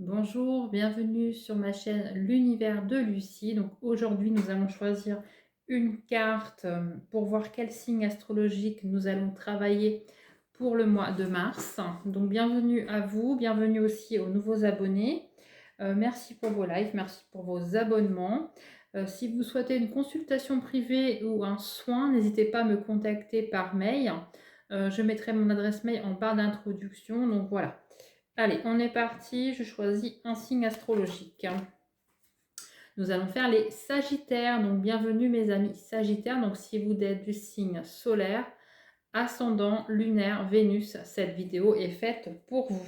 Bonjour, bienvenue sur ma chaîne L'Univers de Lucie. Donc aujourd'hui, nous allons choisir une carte pour voir quel signe astrologique nous allons travailler pour le mois de mars. Donc bienvenue à vous, bienvenue aussi aux nouveaux abonnés. Merci pour vos likes, merci pour vos abonnements. Si vous souhaitez une consultation privée ou un soin, n'hésitez pas à me contacter par mail. Je mettrai mon adresse mail en barre d'introduction. Donc voilà. Allez, on est parti. Je choisis un signe astrologique. Nous allons faire les Sagittaires. Donc, bienvenue mes amis Sagittaires. Donc, si vous êtes du signe solaire, ascendant, lunaire, Vénus, cette vidéo est faite pour vous.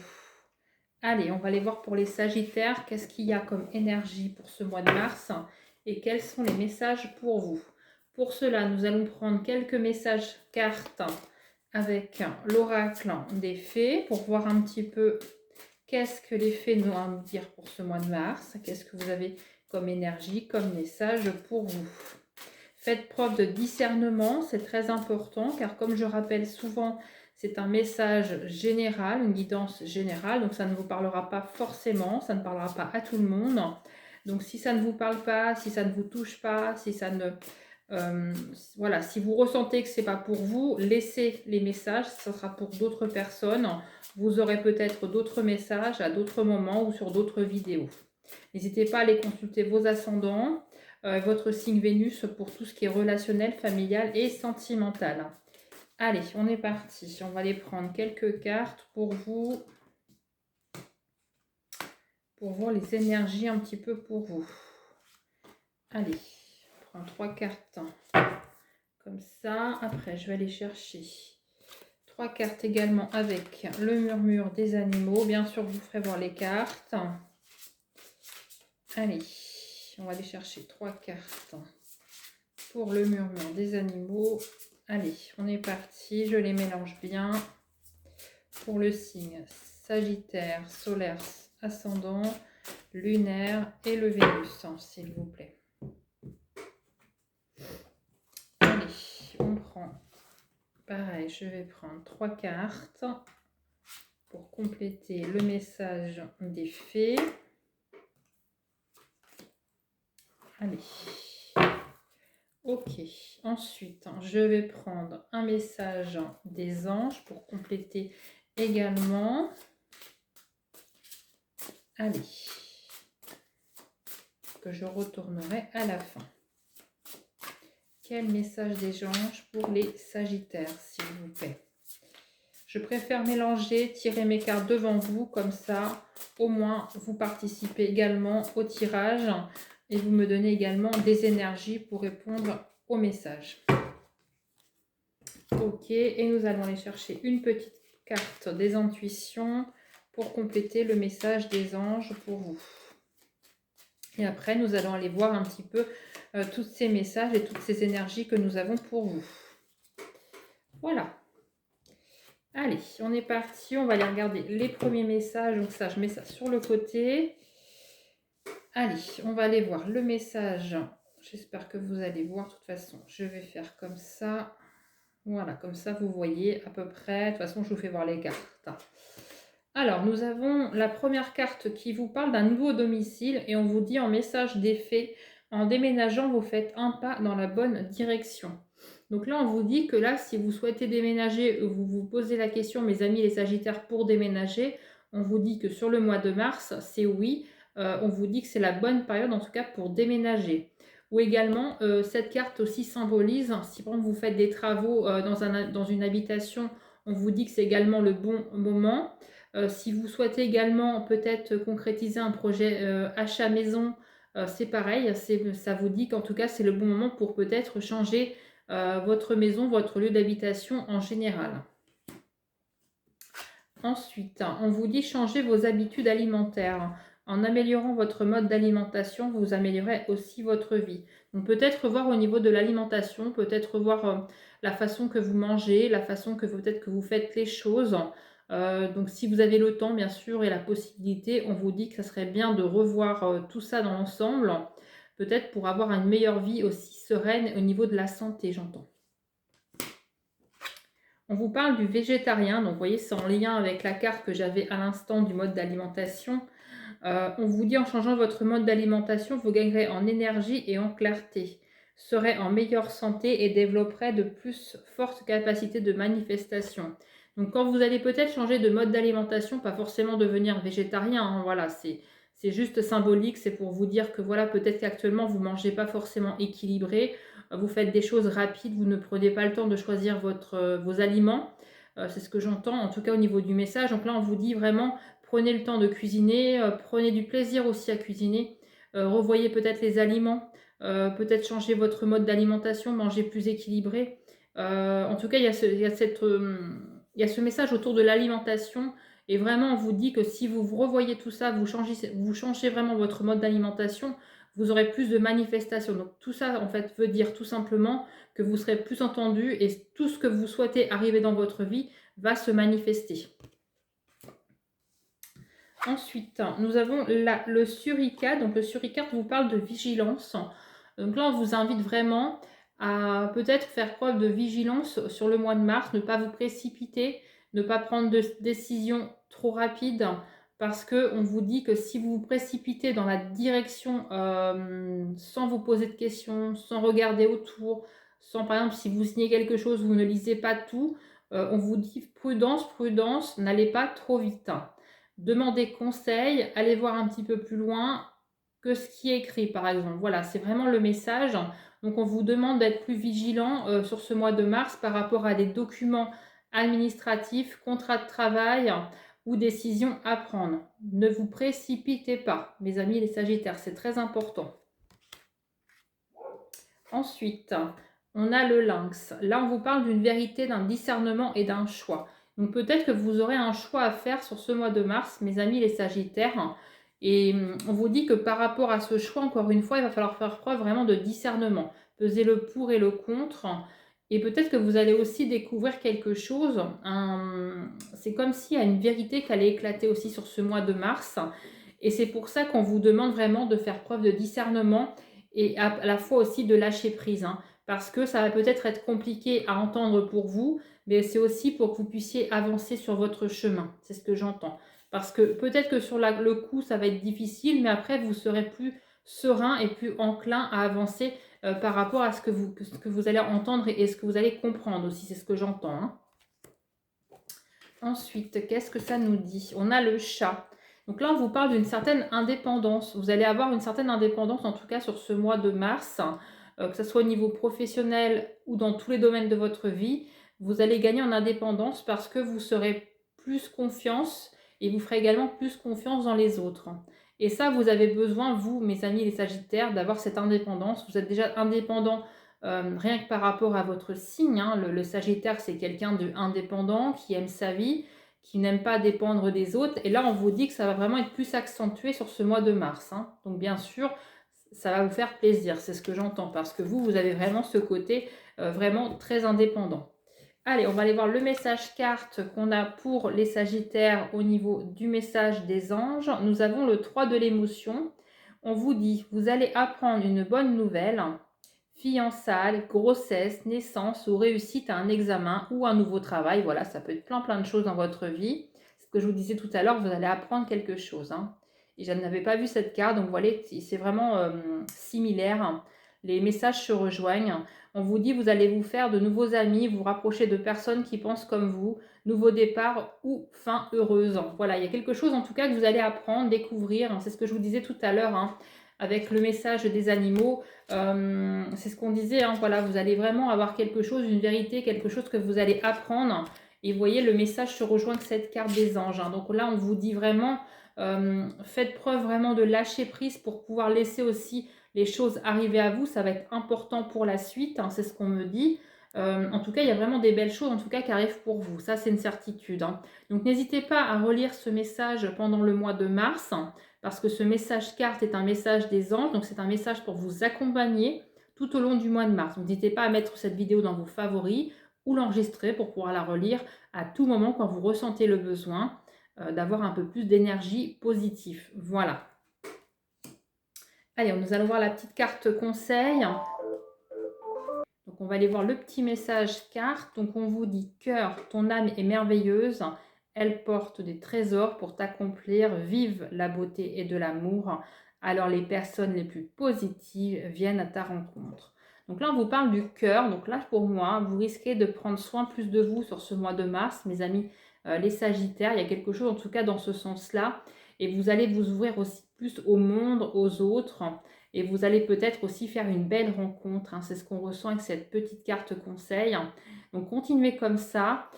Allez, on va aller voir pour les Sagittaires. Qu'est-ce qu'il y a comme énergie pour ce mois de mars et quels sont les messages pour vous. Pour cela, nous allons prendre quelques messages cartes avec l'oracle des fées pour voir un petit peu qu'est-ce que les fées nous ont à nous dire pour ce mois de mars. Qu'est-ce que vous avez comme énergie, comme message pour vous. Faites preuve de discernement, c'est très important car comme je rappelle souvent, c'est un message général, une guidance générale, donc ça ne vous parlera pas forcément, ça ne parlera pas à tout le monde. Donc si ça ne vous parle pas, si ça ne vous touche pas, si ça ne... voilà, si vous ressentez que ce n'est pas pour vous, laissez les messages, ce sera pour d'autres personnes. Vous aurez peut-être d'autres messages à d'autres moments ou sur d'autres vidéos. N'hésitez pas à aller consulter vos ascendants, votre signe Vénus pour tout ce qui est relationnel, familial et sentimental. Allez, on est parti. On va aller prendre quelques cartes pour vous, pour voir les énergies un petit peu pour vous. Allez, on prend 3 cartes comme ça. Après, je vais aller chercher 3 cartes également avec le murmure des animaux. Bien sûr, je vous ferai voir les cartes. Allez, on va aller chercher 3 cartes pour le murmure des animaux. Allez, on est parti. Je les mélange bien. Pour le signe Sagittaire, solaire, ascendant, lunaire et le Vénus, s'il vous plaît. Allez, on prend... Pareil, je vais prendre 3 cartes pour compléter le message des fées. Allez. Ok, ensuite, je vais prendre un message des anges pour compléter également. Allez, que je retournerai à la fin. Quel message des anges pour les Sagittaires, s'il vous plaît? Je préfère mélanger, tirer mes cartes devant vous, comme ça, au moins, vous participez également au tirage et vous me donnez également des énergies pour répondre aux messages. Ok, et nous allons aller chercher une petite carte des intuitions pour compléter le message des anges pour vous. Et après, nous allons aller voir un petit peu tous ces messages et toutes ces énergies que nous avons pour vous. Voilà. Allez, on est parti. On va aller regarder les premiers messages. Donc ça, je mets ça sur le côté. Allez, on va aller voir le message. J'espère que vous allez voir. De toute façon, je vais faire comme ça. Voilà, comme ça, vous voyez à peu près. De toute façon, je vous fais voir les cartes. Alors, nous avons la première carte qui vous parle d'un nouveau domicile et on vous dit en message d'effet, en déménageant, vous faites un pas dans la bonne direction. Donc là, on vous dit que là, si vous souhaitez déménager, vous vous posez la question, mes amis les Sagittaires, pour déménager, on vous dit que sur le mois de mars, c'est oui. On vous dit que c'est la bonne période, en tout cas, pour déménager. Ou également, cette carte aussi symbolise, si par exemple vous faites des travaux dans une habitation, on vous dit que c'est également le bon moment. Si vous souhaitez également peut-être concrétiser un projet achat maison, c'est pareil, ça vous dit qu'en tout cas c'est le bon moment pour peut-être changer votre maison, votre lieu d'habitation en général. Ensuite, on vous dit changer vos habitudes alimentaires. En améliorant votre mode d'alimentation, vous améliorez aussi votre vie. Donc peut-être voir au niveau de l'alimentation, peut-être voir la façon que vous mangez, la façon que peut-être que vous faites les choses. Donc si vous avez le temps bien sûr et la possibilité, on vous dit que ça serait bien de revoir tout ça dans l'ensemble, peut-être pour avoir une meilleure vie aussi sereine au niveau de la santé, j'entends. On vous parle du végétarien, donc vous voyez c'est en lien avec la carte que j'avais à l'instant du mode d'alimentation. On vous dit en changeant votre mode d'alimentation, vous gagnerez en énergie et en clarté, serez en meilleure santé et développerez de plus fortes capacités de manifestation. Donc quand vous allez peut-être changer de mode d'alimentation, pas forcément devenir végétarien, hein, voilà, c'est juste symbolique, c'est pour vous dire que voilà, peut-être qu'actuellement vous ne mangez pas forcément équilibré, vous faites des choses rapides, vous ne prenez pas le temps de choisir vos aliments. C'est ce que j'entends, en tout cas au niveau du message. Donc là, on vous dit vraiment, prenez le temps de cuisiner, prenez du plaisir aussi à cuisiner, revoyez peut-être les aliments, peut-être changer votre mode d'alimentation, manger plus équilibré. En tout cas, il y a ce message autour de l'alimentation et vraiment on vous dit que si vous revoyez tout ça, vous changez vraiment votre mode d'alimentation, vous aurez plus de manifestations. Donc tout ça en fait veut dire tout simplement que vous serez plus entendu et tout ce que vous souhaitez arriver dans votre vie va se manifester. Ensuite, nous avons le suricate. Donc le suricate vous parle de vigilance. Donc là, on vous invite vraiment à peut-être faire preuve de vigilance sur le mois de mars, ne pas vous précipiter, ne pas prendre de décisions trop rapides, parce qu'on vous dit que si vous vous précipitez dans la direction sans vous poser de questions, sans regarder autour, sans par exemple si vous signez quelque chose, vous ne lisez pas tout, on vous dit prudence, prudence, n'allez pas trop vite. Demandez conseil, allez voir un petit peu plus loin que ce qui est écrit, par exemple. Voilà, c'est vraiment le message. Donc, on vous demande d'être plus vigilant sur ce mois de mars par rapport à des documents administratifs, contrats de travail ou décisions à prendre. Ne vous précipitez pas, mes amis les Sagittaires, c'est très important. Ensuite, on a le lynx. Là, on vous parle d'une vérité, d'un discernement et d'un choix. Donc peut-être que vous aurez un choix à faire sur ce mois de mars, mes amis les Sagittaires. Et on vous dit que par rapport à ce choix, encore une fois, il va falloir faire preuve vraiment de discernement. Peser le pour et le contre. Et peut-être que vous allez aussi découvrir quelque chose. C'est comme s'il y a une vérité qui allait éclater aussi sur ce mois de mars. Et c'est pour ça qu'on vous demande vraiment de faire preuve de discernement et à la fois aussi de lâcher prise. Hein, parce que ça va peut-être être compliqué à entendre pour vous, mais c'est aussi pour que vous puissiez avancer sur votre chemin. C'est ce que j'entends. Parce que peut-être que sur le coup, ça va être difficile, mais après, vous serez plus serein et plus enclin à avancer par rapport à ce que vous allez entendre et ce que vous allez comprendre aussi. C'est ce que j'entends. Hein. Ensuite, qu'est-ce que ça nous dit? On a le chat. Donc là, on vous parle d'une certaine indépendance. Vous allez avoir une certaine indépendance, en tout cas sur ce mois de mars, que ce soit au niveau professionnel ou dans tous les domaines de votre vie. Vous allez gagner en indépendance parce que vous serez plus confiance et vous ferez également plus confiance dans les autres. Et ça, vous avez besoin, vous, mes amis les Sagittaires, d'avoir cette indépendance. Vous êtes déjà indépendant rien que par rapport à votre signe. Hein. Le Sagittaire, c'est quelqu'un d'indépendant qui aime sa vie, qui n'aime pas dépendre des autres. Et là, on vous dit que ça va vraiment être plus accentué sur ce mois de mars. Hein. Donc, bien sûr, ça va vous faire plaisir. C'est ce que j'entends. Parce que vous avez vraiment ce côté vraiment très indépendant. Allez, on va aller voir le message carte qu'on a pour les Sagittaires au niveau du message des anges. Nous avons le 3 de l'émotion. On vous dit, vous allez apprendre une bonne nouvelle. Fiançailles, grossesse, naissance ou réussite à un examen ou un nouveau travail. Voilà, ça peut être plein de choses dans votre vie. Ce que je vous disais tout à l'heure, vous allez apprendre quelque chose. Hein. Et je n'avais pas vu cette carte, donc voilà, c'est vraiment similaire. Les messages se rejoignent. On vous dit, vous allez vous faire de nouveaux amis, vous rapprocher de personnes qui pensent comme vous, nouveau départ ou fin heureuse. Voilà, il y a quelque chose en tout cas que vous allez apprendre, découvrir. C'est ce que je vous disais tout à l'heure. Hein, avec le message des animaux, c'est ce qu'on disait, hein, voilà, vous allez vraiment avoir quelque chose, une vérité, quelque chose que vous allez apprendre. Et vous voyez, le message se rejoint avec cette carte des anges. Hein. Donc là, on vous dit vraiment, faites preuve vraiment de lâcher prise pour pouvoir laisser aussi les choses arriver à vous. Ça va être important pour la suite, hein, c'est ce qu'on me dit. En tout cas, il y a vraiment des belles choses en tout cas qui arrivent pour vous. Ça, c'est une certitude. Hein. Donc n'hésitez pas à relire ce message pendant le mois de mars. Parce que ce message carte est un message des anges, donc c'est un message pour vous accompagner tout au long du mois de mars. N'hésitez pas à mettre cette vidéo dans vos favoris ou l'enregistrer pour pouvoir la relire à tout moment quand vous ressentez le besoin d'avoir un peu plus d'énergie positive. Voilà. Allez, nous allons voir la petite carte conseil. Donc on va aller voir le petit message carte. Donc on vous dit cœur, ton âme est merveilleuse. elle porte des trésors pour t'accomplir. Vive la beauté et de l'amour. Alors les personnes les plus positives viennent à ta rencontre. Donc là, on vous parle du cœur. Donc là, pour moi, vous risquez de prendre soin plus de vous sur ce mois de mars, mes amis, les Sagittaires. Il y a quelque chose, en tout cas, dans ce sens-là. Et vous allez vous ouvrir aussi plus au monde, aux autres. Et vous allez peut-être aussi faire une belle rencontre. Hein. C'est ce qu'on ressent avec cette petite carte conseil. Donc, continuez comme ça.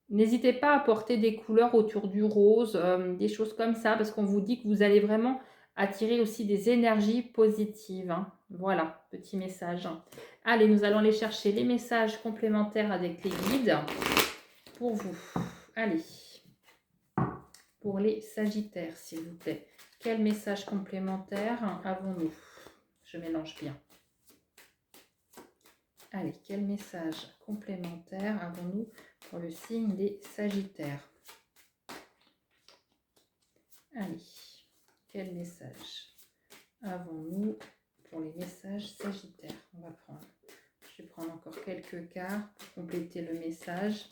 N'hésitez pas à porter des couleurs autour du rose, des choses comme ça, parce qu'on vous dit que vous allez vraiment attirer aussi des énergies positives. Hein. Voilà, petit message. Allez, nous allons aller chercher les messages complémentaires avec les guides pour vous. Allez, pour les Sagittaires, s'il vous plaît. Quel message complémentaire avons-nous? Je mélange bien. Allez, quel message complémentaire avons-nous pour le signe des Sagittaires? Allez, quel message avons-nous pour les messages Sagittaires? On va prendre. Je vais prendre encore quelques cartes pour compléter le message.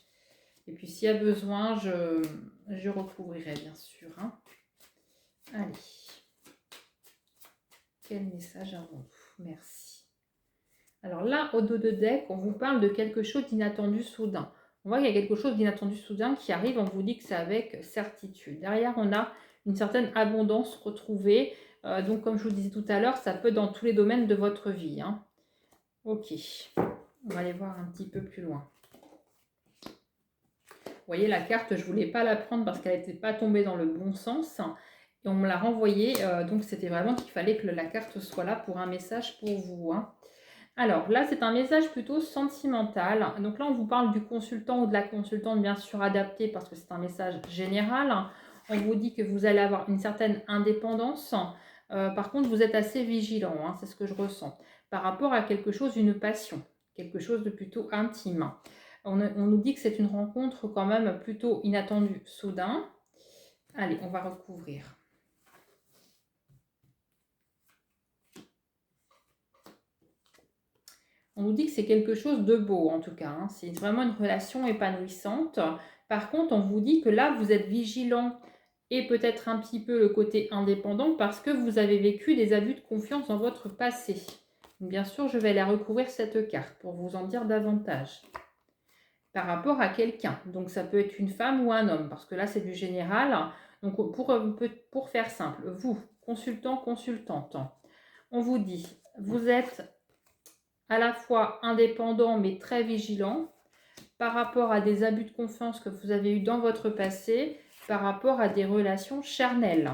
Et puis s'il y a besoin, je recouvrirai bien sûr. Hein. Allez. Quel message avons-nous? Merci. Alors là, au dos de deck, on vous parle de quelque chose d'inattendu soudain. On voit qu'il y a quelque chose d'inattendu soudain qui arrive, on vous dit que c'est avec certitude. Derrière, on a une certaine abondance retrouvée. Donc, comme je vous disais tout à l'heure, ça peut être dans tous les domaines de votre vie. Hein. Ok, on va aller voir un petit peu plus loin. Vous voyez, la carte, je ne voulais pas la prendre parce qu'elle n'était pas tombée dans le bon sens. Et on me l'a renvoyée, donc c'était vraiment qu'il fallait que la carte soit là pour un message pour vous. Hein. Alors là, c'est un message plutôt sentimental. Donc là, on vous parle du consultant ou de la consultante, bien sûr adapté parce que c'est un message général. On vous dit que vous allez avoir une certaine indépendance. Par contre, vous êtes assez vigilant, hein, c'est ce que je ressens, par rapport à quelque chose, une passion, quelque chose de plutôt intime. On nous dit que c'est une rencontre quand même plutôt inattendue, soudain. Allez, on va recouvrir. On nous dit que c'est quelque chose de beau en tout cas. Hein. C'est vraiment une relation épanouissante. Par contre, on vous dit que là, vous êtes vigilant et peut-être un petit peu le côté indépendant parce que vous avez vécu des abus de confiance dans votre passé. Bien sûr, je vais la recouvrir cette carte pour vous en dire davantage. Par rapport à quelqu'un. Donc, ça peut être une femme ou un homme parce que là, c'est du général. Donc, pour faire simple, vous, consultant, consultante, on vous dit, vous êtes à la fois indépendant mais très vigilant par rapport à des abus de confiance que vous avez eus dans votre passé, par rapport à des relations charnelles.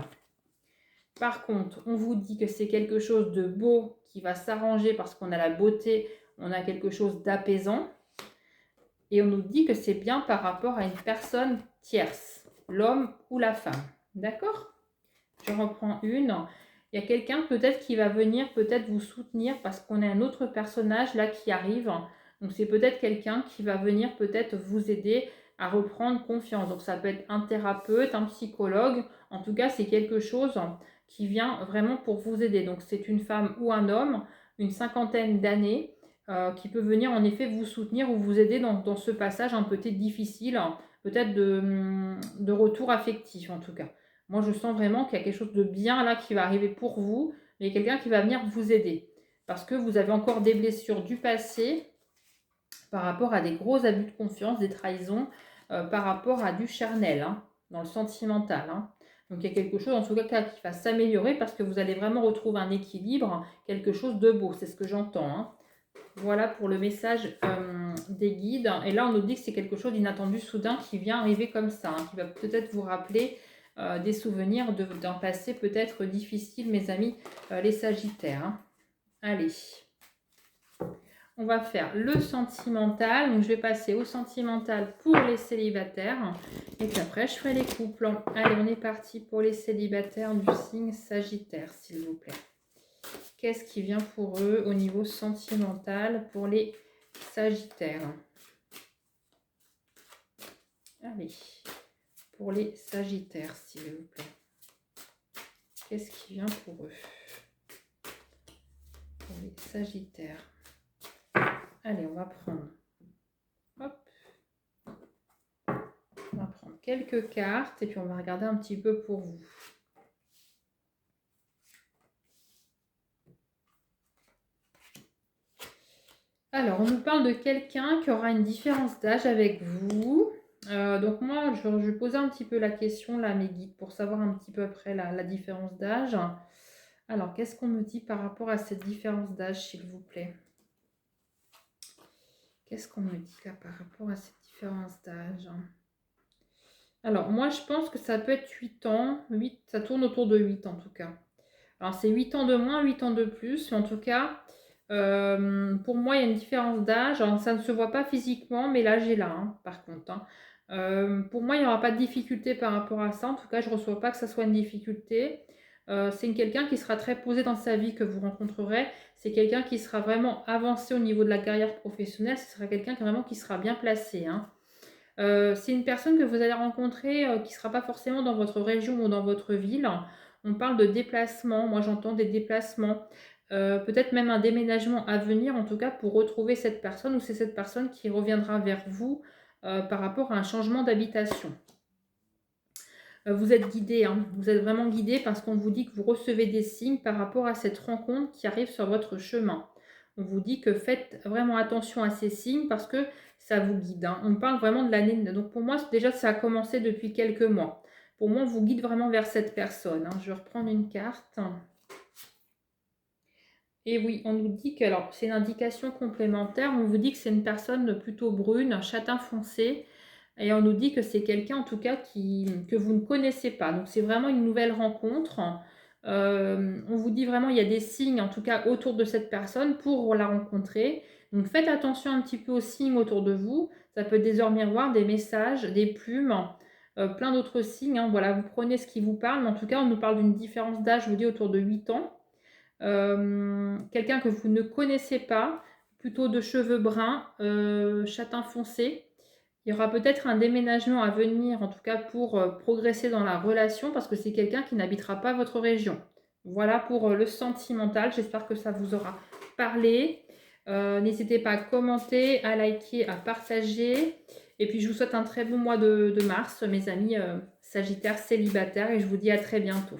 Par contre, on vous dit que c'est quelque chose de beau qui va s'arranger parce qu'on a la beauté, on a quelque chose d'apaisant. Et on nous dit que c'est bien par rapport à une personne tierce, l'homme ou la femme. D'accord? Je reprends une. Il y a quelqu'un peut-être qui va venir peut-être vous soutenir parce qu'on a un autre personnage là qui arrive. Donc c'est peut-être quelqu'un qui va venir peut-être vous aider à reprendre confiance. Donc ça peut être un thérapeute, un psychologue. En tout cas, c'est quelque chose qui vient vraiment pour vous aider. Donc c'est une femme ou un homme, une cinquantaine d'années, qui peut venir en effet vous soutenir ou vous aider dans ce passage un peu difficile, peut-être de retour affectif en tout cas. Moi, je sens vraiment qu'il y a quelque chose de bien là qui va arriver pour vous, mais quelqu'un qui va venir vous aider. Parce que vous avez encore des blessures du passé par rapport à des gros abus de confiance, des trahisons, par rapport à du charnel, hein, dans le sentimental. Hein. Donc, il y a quelque chose, en tout cas, qui va s'améliorer parce que vous allez vraiment retrouver un équilibre, quelque chose de beau. C'est ce que j'entends. Hein. Voilà pour le message des guides. Et là, on nous dit que c'est quelque chose d'inattendu, soudain, qui vient arriver comme ça, hein, qui va peut-être vous rappeler des souvenirs d'un passé peut-être difficile, mes amis, les Sagittaires. Hein. Allez, on va faire le sentimental. Donc, je vais passer au sentimental pour les célibataires. Et puis après, je ferai les couples. Allez, on est parti pour les célibataires du signe Sagittaire, s'il vous plaît. Qu'est-ce qui vient pour eux au niveau sentimental pour les Sagittaires? Allez, pour les Sagittaires, s'il vous plaît. Qu'est-ce qui vient pour eux? Pour les Sagittaires. Allez, on va prendre. Hop. quelques cartes et puis on va regarder un petit peu pour vous. Alors, on nous parle de quelqu'un qui aura une différence d'âge avec vous. Donc moi, je vais poser un petit peu la question là à mes guides pour savoir un petit peu après la différence d'âge. Alors, qu'est-ce qu'on me dit par rapport à cette différence d'âge, s'il vous plaît? Qu'est-ce qu'on me dit là par rapport à cette différence d'âge? Alors, moi, je pense que ça peut être 8 ans. 8, ça tourne autour de 8 en tout cas. Alors, c'est 8 ans de moins, 8 ans de plus. Mais en tout cas, pour moi, il y a une différence d'âge. Alors, ça ne se voit pas physiquement, mais l'âge est là, hein, par contre. Hein. Pour moi, il n'y aura pas de difficulté par rapport à ça. En tout cas, je ne reçois pas que ça soit une difficulté. C'est quelqu'un qui sera très posé dans sa vie que vous rencontrerez. C'est quelqu'un qui sera vraiment avancé au niveau de la carrière professionnelle. Ce sera quelqu'un vraiment qui sera bien placé. Hein. C'est une personne que vous allez rencontrer qui ne sera pas forcément dans votre région ou dans votre ville. On parle de déplacement. Moi, j'entends des déplacements. Peut-être même un déménagement à venir, en tout cas, pour retrouver cette personne ou c'est cette personne qui reviendra vers vous par rapport à un changement d'habitation. Vous êtes guidé, hein, vous êtes vraiment guidé parce qu'on vous dit que vous recevez des signes par rapport à cette rencontre qui arrive sur votre chemin. On vous dit que faites vraiment attention à ces signes parce que ça vous guide. Hein. On parle vraiment de l'année. Donc pour moi, déjà, ça a commencé depuis quelques mois. Pour moi, on vous guide vraiment vers cette personne. Hein. Je vais reprendre une carte. Et oui, on nous dit que, alors c'est une indication complémentaire, on vous dit que c'est une personne plutôt brune, un châtain foncé, et on nous dit que c'est quelqu'un en tout cas que vous ne connaissez pas. Donc c'est vraiment une nouvelle rencontre. On vous dit vraiment il y a des signes en tout cas autour de cette personne pour la rencontrer. Donc faites attention un petit peu aux signes autour de vous. Ça peut être des heures miroirs, des messages, des plumes, plein d'autres signes. Hein. Voilà, vous prenez ce qui vous parle. Mais en tout cas, on nous parle d'une différence d'âge, je vous dis, autour de 8 ans. Quelqu'un que vous ne connaissez pas, plutôt de cheveux bruns, châtain foncé. Il y aura peut-être un déménagement à venir, en tout cas pour progresser dans la relation, parce que c'est quelqu'un qui n'habitera pas votre région. Voilà pour le sentimental. J'espère que ça vous aura parlé. N'hésitez pas à commenter, à liker, à partager. Et puis je vous souhaite un très bon mois de mars, mes amis sagittaires célibataires, et je vous dis à très bientôt.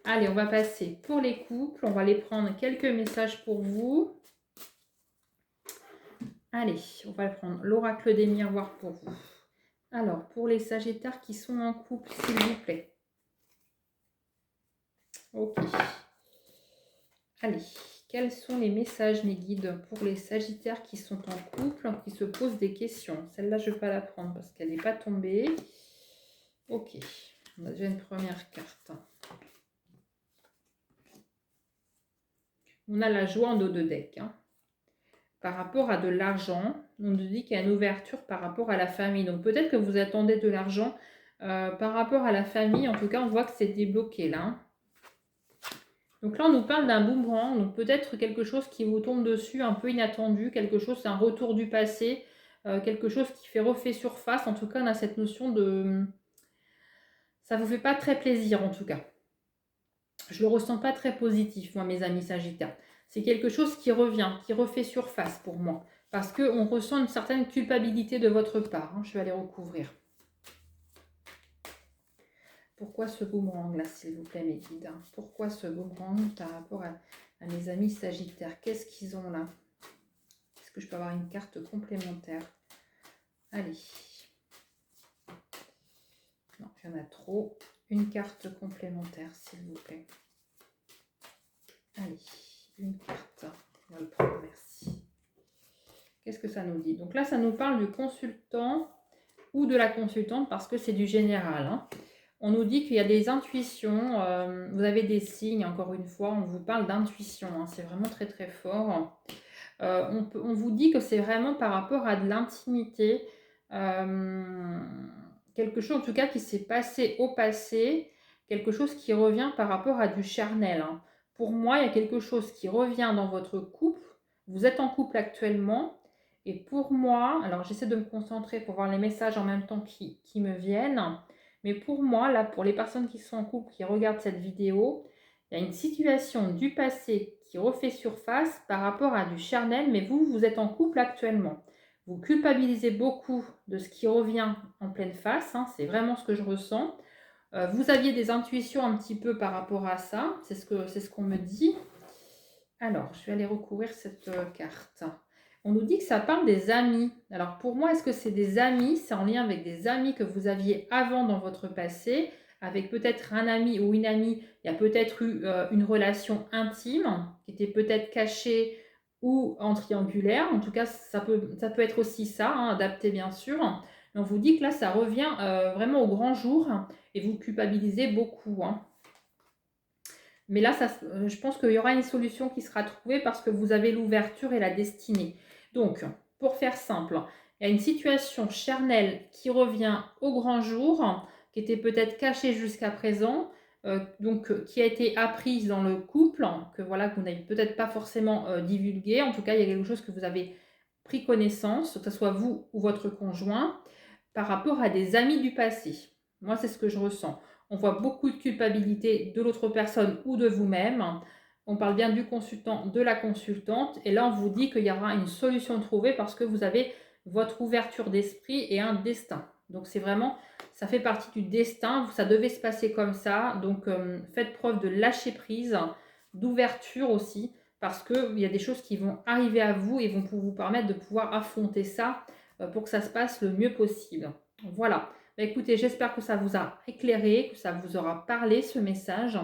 Allez, on va passer pour les couples. On va aller prendre quelques messages pour vous. Allez, on va prendre l'oracle des miroirs pour vous. Alors, pour les sagittaires qui sont en couple, s'il vous plaît. Ok. Allez, quels sont les messages, mes guides, pour les sagittaires qui sont en couple, qui se posent des questions? Celle-là, je ne vais pas la prendre parce qu'elle n'est pas tombée. Ok, on a déjà une première carte. On a la joie en dos de deck. Hein. Par rapport à de l'argent, on nous dit qu'il y a une ouverture par rapport à la famille. Donc peut-être que vous attendez de l'argent par rapport à la famille. En tout cas, on voit que c'est débloqué là. Hein. Donc là, on nous parle d'un boomerang. Donc peut-être quelque chose qui vous tombe dessus, un peu inattendu. Quelque chose, c'est un retour du passé. Quelque chose qui refait surface. En tout cas, on a cette notion de... Ça ne vous fait pas très plaisir en tout cas. Je ne le ressens pas très positif, moi, mes amis sagittaires. C'est quelque chose qui revient, qui refait surface pour moi. Parce qu'on ressent une certaine culpabilité de votre part. Hein. Je vais aller recouvrir. Pourquoi ce boomerang là, s'il vous plaît, mes guides? Pourquoi ce boomerang par rapport à mes amis sagittaires? Qu'est-ce qu'ils ont là? Est-ce que je peux avoir une carte complémentaire? Allez. Non, il y en a trop. Une carte complémentaire, s'il vous plaît. Allez, une carte. On va le prendre, merci. Qu'est-ce que ça nous dit? Donc là, ça nous parle du consultant ou de la consultante parce que c'est du général. Hein. On nous dit qu'il y a des intuitions, vous avez des signes, encore une fois, on vous parle d'intuition. Hein, c'est vraiment très très fort. On vous dit que c'est vraiment par rapport à de l'intimité. Quelque chose en tout cas qui s'est passé au passé, quelque chose qui revient par rapport à du charnel. Hein. Pour moi, il y a quelque chose qui revient dans votre couple. Vous êtes en couple actuellement. Et pour moi, alors j'essaie de me concentrer pour voir les messages en même temps qui me viennent. Mais pour moi, là, pour les personnes qui sont en couple, qui regardent cette vidéo, il y a une situation du passé qui refait surface par rapport à du charnel. Mais vous êtes en couple actuellement. Vous culpabilisez beaucoup de ce qui revient en pleine face, hein, c'est vraiment ce que je ressens. Vous aviez des intuitions un petit peu par rapport à ça, c'est ce qu'on me dit. Alors, je vais aller recouvrir cette, carte. On nous dit que ça parle des amis. Alors pour moi, est-ce que c'est des amis? C'est en lien avec des amis que vous aviez avant dans votre passé, avec peut-être un ami ou une amie, il y a peut-être eu, une relation intime qui était peut-être cachée ou en triangulaire. En tout cas, ça peut être aussi ça, hein, adapté bien sûr. Mais on vous dit que là, ça revient, vraiment au grand jour et vous culpabilisez beaucoup, hein. Mais là, je pense qu'il y aura une solution qui sera trouvée parce que vous avez l'ouverture et la destinée. Donc, pour faire simple, il y a une situation charnelle qui revient au grand jour, qui était peut-être cachée jusqu'à présent, qui a été apprise dans le couple, que voilà, que vous n'avez peut-être pas forcément divulgué. En tout cas, il y a quelque chose que vous avez pris connaissance, que ce soit vous ou votre conjoint, par rapport à des amis du passé. Moi, c'est ce que je ressens. On voit beaucoup de culpabilité de l'autre personne ou de vous-même. On parle bien du consultant, de la consultante. Et là, on vous dit qu'il y aura une solution trouvée parce que vous avez votre ouverture d'esprit et un destin. Donc, c'est vraiment, ça fait partie du destin. Ça devait se passer comme ça. Donc, faites preuve de lâcher prise, d'ouverture aussi, parce qu'il y a des choses qui vont arriver à vous et vont vous permettre de pouvoir affronter ça pour que ça se passe le mieux possible. Voilà. Bah, écoutez, j'espère que ça vous a éclairé, que ça vous aura parlé ce message.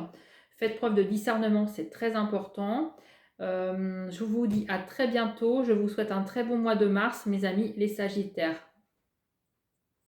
Faites preuve de discernement, c'est très important. Je vous dis à très bientôt. Je vous souhaite un très bon mois de mars, mes amis les Sagittaires.